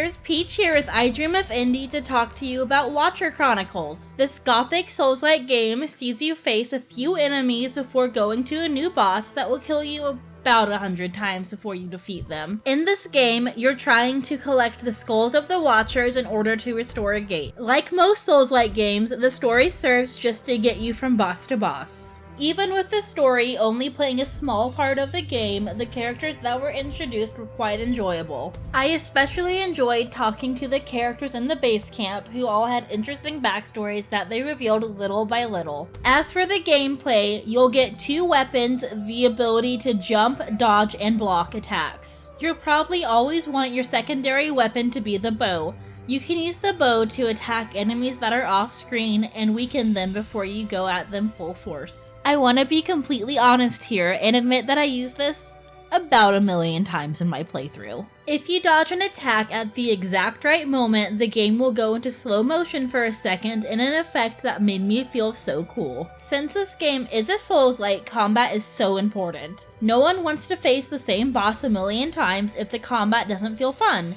creators, Peach here with I Dream of Indie to talk to you about Watcher Chronicles. This gothic Souls-like game sees you face a few enemies before going to a new boss that will kill you about 100 times before you defeat them. In this game, you're trying to collect the skulls of the Watchers in order to restore a gate. Like most Souls-like games, the story serves just to get you from boss to boss. Even with the story only playing a small part of the game, the characters that were introduced were quite enjoyable. I especially enjoyed talking to the characters in the base camp who all had interesting backstories that they revealed little by little. As for the gameplay, you'll get 2 weapons, the ability to jump, dodge, and block attacks. You'll probably always want your secondary weapon to be the bow. You can use the bow to attack enemies that are off screen and weaken them before you go at them full force. I want to be completely honest here and admit that I used this about 1,000,000 times in my playthrough. If you dodge an attack at the exact right moment, the game will go into slow motion for a second in an effect that made me feel so cool. Since this game is a Souls-like, combat is so important. No one wants to face the same boss 1,000,000 times if the combat doesn't feel fun.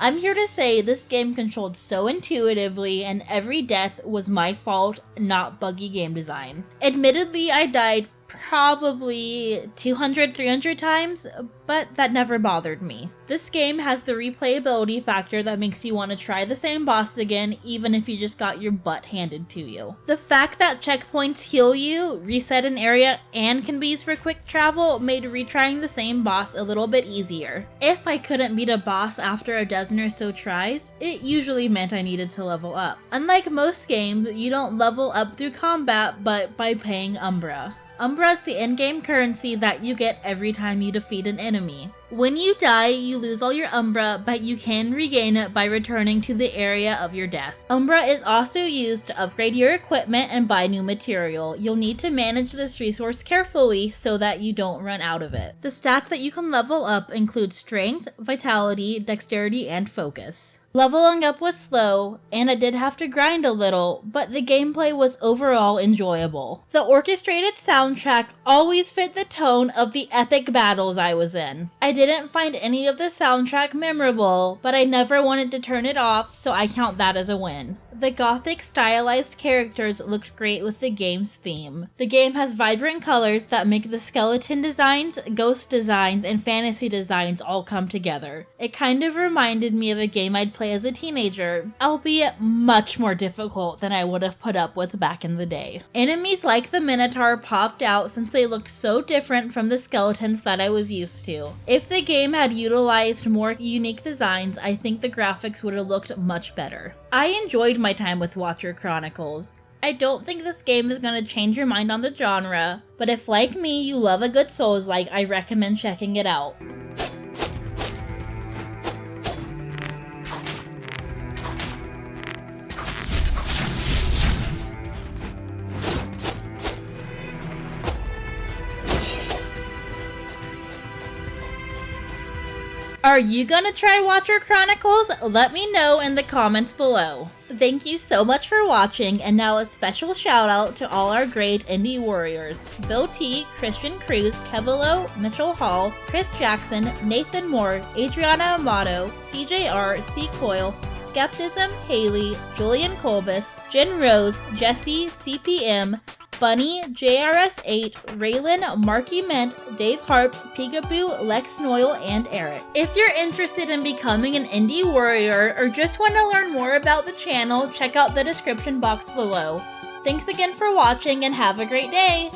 I'm here to say this game controlled so intuitively and every death was my fault, not buggy game design. Admittedly, I died probably 200-300 times, but that never bothered me. This game has the replayability factor that makes you want to try the same boss again even if you just got your butt handed to you. The fact that checkpoints heal you, reset an area, and can be used for quick travel made retrying the same boss a little bit easier. If I couldn't beat a boss after a dozen or so tries, it usually meant I needed to level up. Unlike most games, you don't level up through combat but by paying Umbra. Umbra is the in-game currency that you get every time you defeat an enemy. When you die, you lose all your Umbra, but you can regain it by returning to the area of your death. Umbra is also used to upgrade your equipment and buy new material. You'll need to manage this resource carefully so that you don't run out of it. The stats that you can level up include strength, vitality, dexterity, and focus. Leveling up was slow, and I did have to grind a little, but the gameplay was overall enjoyable. The orchestrated soundtrack always fit the tone of the epic battles I was in. I didn't find any of the soundtrack memorable, but I never wanted to turn it off, so I count that as a win. The gothic stylized characters looked great with the game's theme. The game has vibrant colors that make the skeleton designs, ghost designs, and fantasy designs all come together. It kind of reminded me of a game I'd play as a teenager, albeit much more difficult than I would have put up with back in the day. Enemies like the Minotaur popped out since they looked so different from the skeletons that I was used to. If the game had utilized more unique designs, I think the graphics would have looked much better. I enjoyed my time with Watcher Chronicles. I don't think this game is going to change your mind on the genre, but if like me you love a good Souls-like, I recommend checking it out. Are you gonna try Watcher Chronicles? Let me know in the comments below. Thank you so much for watching, and now a special shout out to all our great indie warriors: Bill T, Christian Cruz, Kevilo, Mitchell Hall, Chris Jackson, Nathan Moore, Adriana Amato, CJR, C Coil, Skepticism, Haley, Julian Colbus, Jen Rose, Jesse, CPM, Bunny, JRS8, Raylan, Marky Mint, Dave Harp, Peekaboo, Lex Noyle, and Eric. If you're interested in becoming an indie warrior or just want to learn more about the channel, check out the description box below. Thanks again for watching and have a great day!